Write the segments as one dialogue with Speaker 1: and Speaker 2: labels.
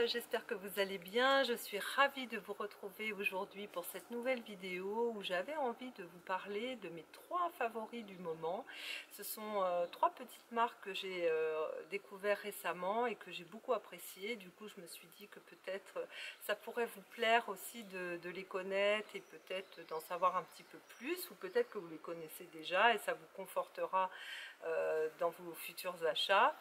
Speaker 1: j'espère que vous allez bien. Je suis ravie de vous retrouver aujourd'hui pour cette nouvelle vidéo où j'avais envie de vous parler de mes 3 favoris du moment. Ce sont 3 petites marques que j'ai découvertes récemment et que j'ai beaucoup appréciées. Du coup, je me suis dit que peut-être ça pourrait vous plaire aussi de les connaître et peut-être d'en savoir un petit peu plus, ou peut-être que vous les connaissez déjà et ça vous confortera dans vos futurs achats.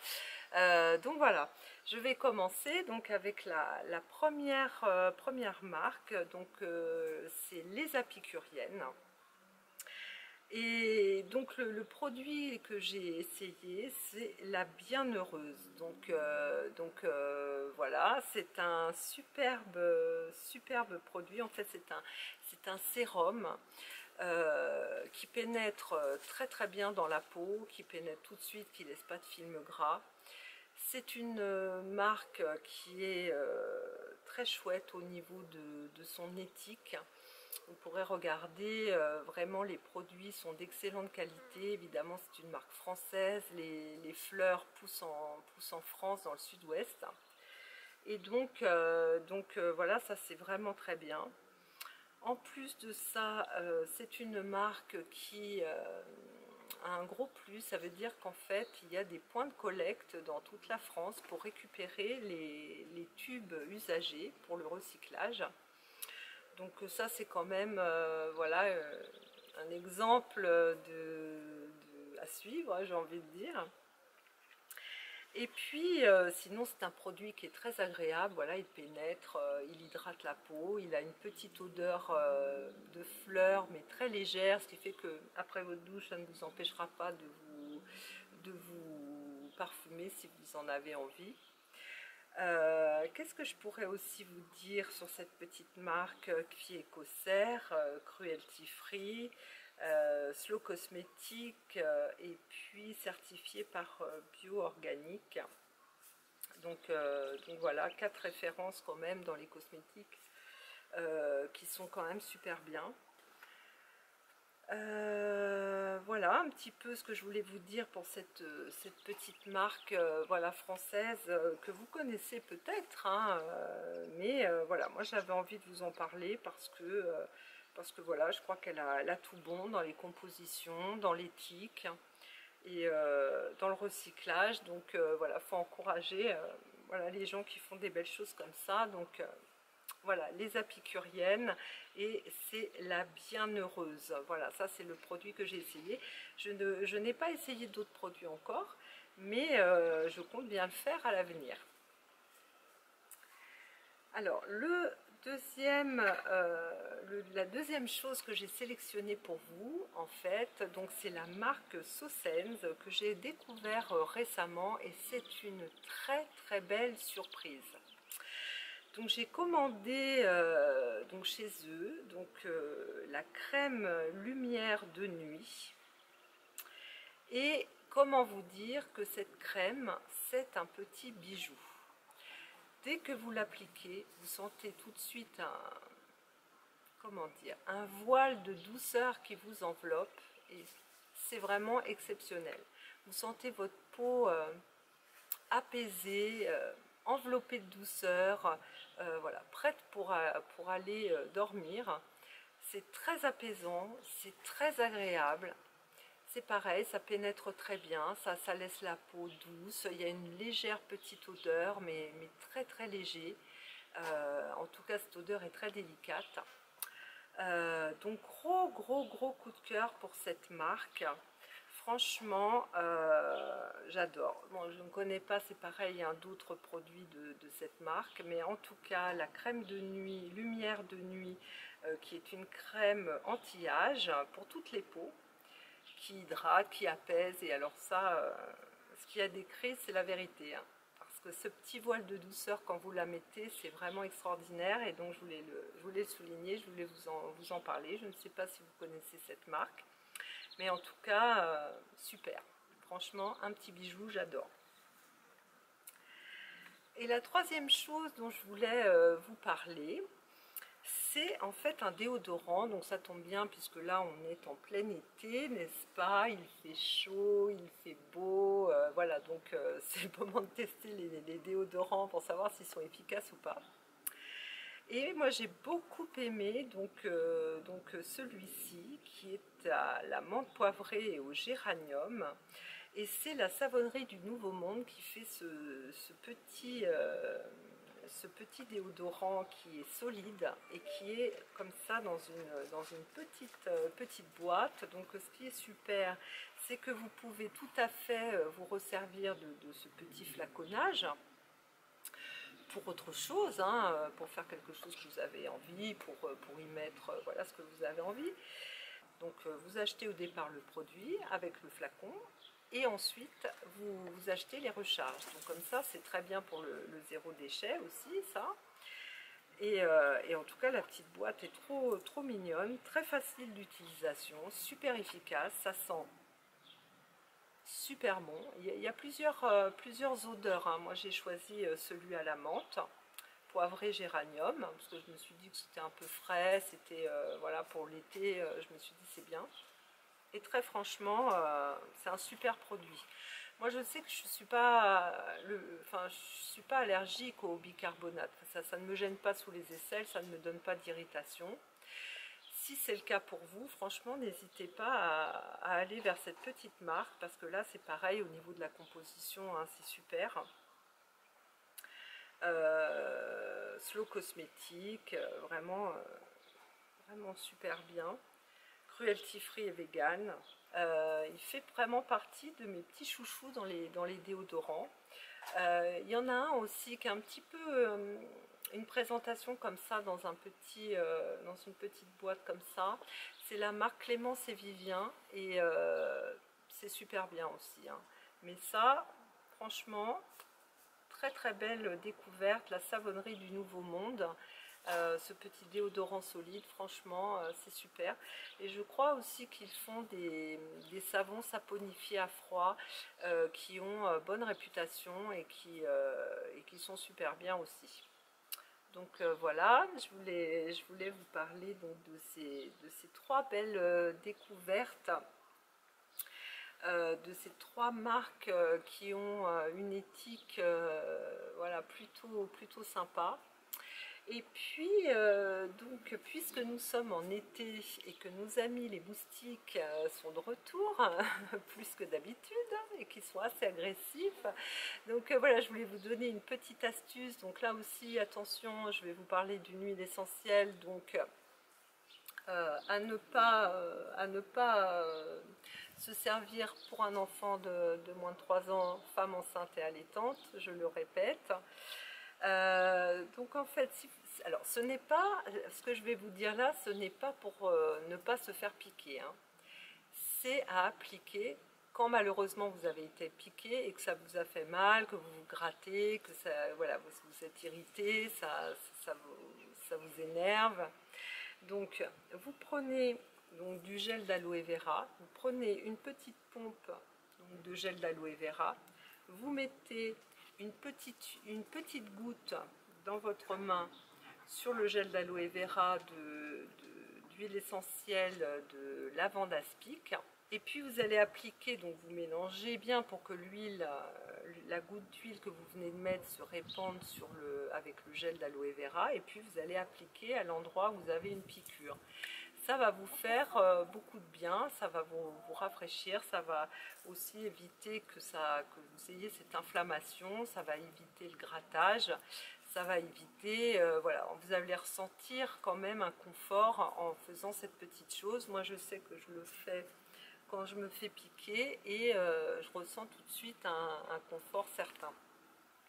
Speaker 1: Donc voilà, je vais commencer donc avec la première marque, donc c'est les Apicuriennes. Et donc le produit que j'ai essayé, c'est la Bienheureuse. Voilà, c'est un superbe produit. En fait, c'est un sérum qui pénètre très bien dans la peau, qui pénètre tout de suite, qui laisse pas de film gras. C'est une marque qui est très chouette au niveau de son éthique. Vous pourrez regarder, vraiment les produits sont d'excellente qualité. Évidemment, c'est une marque française. Les fleurs poussent en France, dans le sud-ouest. Et voilà, ça c'est vraiment très bien. En plus de ça, c'est une marque qui a un gros plus. Ça veut dire qu'en fait, il y a des points de collecte dans toute la France pour récupérer les tubes usagés pour le recyclage. Donc ça, c'est quand même voilà, un exemple à suivre, j'ai envie de dire. Et puis, sinon, c'est un produit qui est très agréable. Voilà, il pénètre, il hydrate la peau, il a une petite odeur de fleurs, mais très légère, ce qui fait que après votre douche, ça ne vous empêchera pas de vous parfumer si vous en avez envie. Qu'est-ce que je pourrais aussi vous dire sur cette petite marque qui est écossaire, cruelty free, slow cosmétique et puis certifié par bio-organique. Donc voilà, 4 références quand même dans les cosmétiques qui sont quand même super bien. Voilà un petit peu ce que je voulais vous dire pour cette petite marque voilà, française que vous connaissez peut-être, hein, mais voilà, moi j'avais envie de vous en parler parce que voilà, je crois qu'elle a tout bon dans les compositions, dans l'éthique et dans le recyclage. Donc voilà, faut encourager voilà, les gens qui font des belles choses comme ça. Donc voilà, les Apicuriennes, et c'est la Bienheureuse. Voilà, ça c'est le produit que j'ai essayé. Je n'ai pas essayé d'autres produits encore, mais je compte bien le faire à l'avenir. Alors, la deuxième chose que j'ai sélectionnée pour vous, en fait, donc c'est la marque Sossenz que j'ai découvert récemment, et c'est une très belle surprise. Donc j'ai commandé donc chez eux la crème lumière de nuit. Et comment vous dire que cette crème, c'est un petit bijou. Dès que vous l'appliquez, vous sentez tout de suite un voile de douceur qui vous enveloppe, et c'est vraiment exceptionnel. Vous sentez votre peau apaisée, enveloppée de douceur, voilà, prête pour aller dormir. C'est très apaisant, c'est très agréable. C'est pareil, ça pénètre très bien, ça laisse la peau douce. Il y a une légère petite odeur, mais très léger. En tout cas, cette odeur est très délicate. Donc gros coup de cœur pour cette marque. Franchement, j'adore. Bon, je ne connais pas, c'est pareil, hein, d'autres produits de cette marque, mais en tout cas, la crème de nuit, lumière de nuit, qui est une crème anti-âge pour toutes les peaux, qui hydrate, qui apaise. Et alors ça, ce qu'il y a décrit, c'est la vérité, hein, parce que ce petit voile de douceur, quand vous la mettez, c'est vraiment extraordinaire. Et donc, je voulais le souligner, je voulais vous en parler. Je ne sais pas si vous connaissez cette marque. Mais en tout cas, super. Franchement, un petit bijou, j'adore. Et la troisième chose dont je voulais vous parler, C'est en fait un déodorant, donc ça tombe bien puisque là on est en plein été, n'est-ce pas? Il fait chaud, il fait beau, voilà, donc c'est le moment de tester les déodorants pour savoir s'ils sont efficaces ou pas. Et moi j'ai beaucoup aimé donc celui-ci qui est à la menthe poivrée et au géranium. Et c'est la savonnerie du Nouveau Monde qui fait ce petit déodorant qui est solide et qui est comme ça dans une petite boîte. Donc ce qui est super, c'est que vous pouvez tout à fait vous resservir de ce petit flaconnage pour autre chose, hein, pour faire quelque chose que vous avez envie, pour y mettre voilà ce que vous avez envie. Donc vous achetez au départ le produit avec le flacon et ensuite vous achetez les recharges. Donc comme ça c'est très bien pour le zéro déchet aussi ça. Et en tout cas la petite boîte est trop mignonne, très facile d'utilisation, super efficace, ça sent super bon. Il y a plusieurs odeurs, hein. Moi j'ai choisi celui à la menthe, poivré géranium, parce que je me suis dit que c'était un peu frais, c'était voilà pour l'été, je me suis dit c'est bien. Et très franchement, c'est un super produit. Moi je sais que je suis pas, je suis pas allergique au bicarbonate, ça ne me gêne pas sous les aisselles, ça ne me donne pas d'irritation. Si c'est le cas pour vous, franchement, n'hésitez pas à aller vers cette petite marque parce que là, c'est pareil au niveau de la composition, hein, c'est super. Slow Cosmétique, vraiment super bien. Cruelty free et vegan. Il fait vraiment partie de mes petits chouchous dans les déodorants. Il y en a un aussi qui est un petit peu une présentation comme ça dans une petite boîte comme ça. C'est la marque Clémence et Vivien et c'est super bien aussi, hein. Mais ça, franchement, très belle découverte, la savonnerie du Nouveau Monde. Ce petit déodorant solide, franchement c'est super. Et je crois aussi qu'ils font des savons saponifiés à froid qui ont bonne réputation et qui sont super bien aussi. Donc voilà, je voulais vous parler donc de ces trois belles découvertes, de ces trois marques qui ont une éthique voilà, plutôt sympa. Et puis, donc, puisque nous sommes en été et que nos amis les moustiques sont de retour, plus que d'habitude, et qu'ils sont assez agressifs, donc voilà, je voulais vous donner une petite astuce. Donc là aussi, attention, je vais vous parler d'une huile essentielle, donc à ne pas se servir pour un enfant de moins de 3 ans, femme enceinte et allaitante, je le répète. Donc en fait, alors ce n'est pas, ce que je vais vous dire là, ce n'est pas pour ne pas se faire piquer, hein. C'est à appliquer quand malheureusement vous avez été piqué et que ça vous a fait mal, que vous vous grattez, que ça, voilà, vous êtes irrité, ça vous énerve. Donc vous prenez donc, du gel d'aloe vera, vous prenez une petite pompe donc, de gel d'aloe vera, vous mettez une petite goutte dans votre main sur le gel d'aloe vera d'huile essentielle de lavande aspic. Et puis vous allez appliquer, donc vous mélangez bien pour que l'huile, la goutte d'huile que vous venez de mettre se répande avec le gel d'aloe vera. Et puis vous allez appliquer à l'endroit où vous avez une piqûre. Ça va vous faire beaucoup de bien, ça va vous rafraîchir, ça va aussi éviter que vous ayez cette inflammation, ça va éviter le grattage, ça va éviter, voilà, vous allez ressentir quand même un confort en faisant cette petite chose. Moi je sais que je le fais quand je me fais piquer et je ressens tout de suite un confort certain.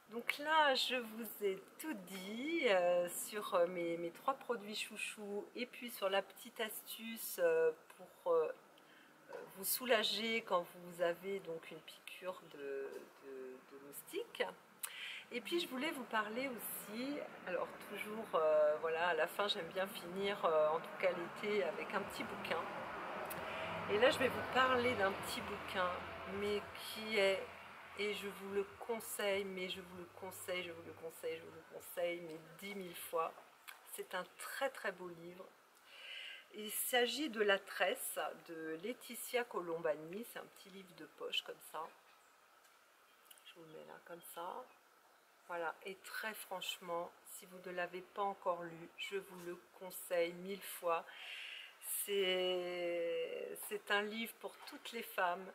Speaker 1: Donc là, je vous ai tout dit sur mes trois produits chouchous et puis sur la petite astuce pour vous soulager quand vous avez donc une piqûre de moustique. Et puis je voulais vous parler aussi, alors toujours, voilà, à la fin j'aime bien finir, en tout cas l'été, avec un petit bouquin. Et là je vais vous parler d'un petit bouquin, mais qui est... Et je vous le conseille, mais je vous le conseille, mais 10 000 fois. C'est un très très beau livre. Il s'agit de La Tresse de Laetitia Colombani. C'est un petit livre de poche comme ça. Je vous le mets là comme ça. Voilà, et très franchement, si vous ne l'avez pas encore lu, je vous le conseille 1000 fois. C'est un livre pour toutes les femmes.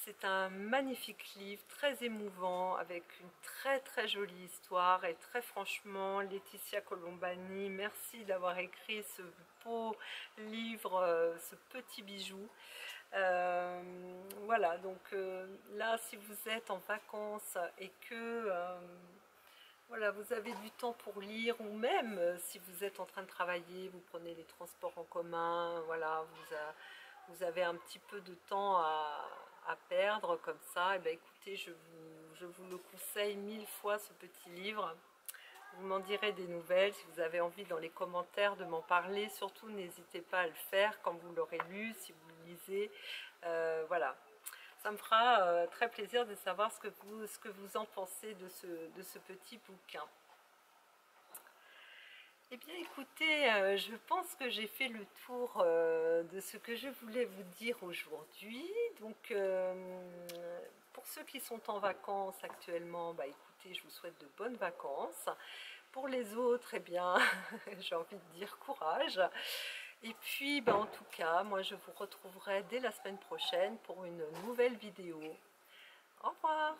Speaker 1: C'est un magnifique livre, très émouvant, avec une très très jolie histoire. Et très franchement, Laetitia Colombani, merci d'avoir écrit ce beau livre, ce petit bijou. Voilà, donc là, si vous êtes en vacances et que voilà, vous avez du temps pour lire, ou même si vous êtes en train de travailler, vous prenez les transports en commun, voilà, vous avez un petit peu de temps à perdre comme ça, et bien écoutez, je vous le conseille 1000 fois ce petit livre. Vous m'en direz des nouvelles, si vous avez envie dans les commentaires de m'en parler, surtout n'hésitez pas à le faire quand vous l'aurez lu, si vous le lisez, voilà. Ça me fera très plaisir de savoir ce que vous en pensez de ce petit bouquin. Eh bien écoutez, je pense que j'ai fait le tour de ce que je voulais vous dire aujourd'hui. Donc pour ceux qui sont en vacances actuellement, bah écoutez, je vous souhaite de bonnes vacances. Pour les autres, eh bien, j'ai envie de dire courage. Et puis, bah, en tout cas, moi je vous retrouverai dès la semaine prochaine pour une nouvelle vidéo. Au revoir!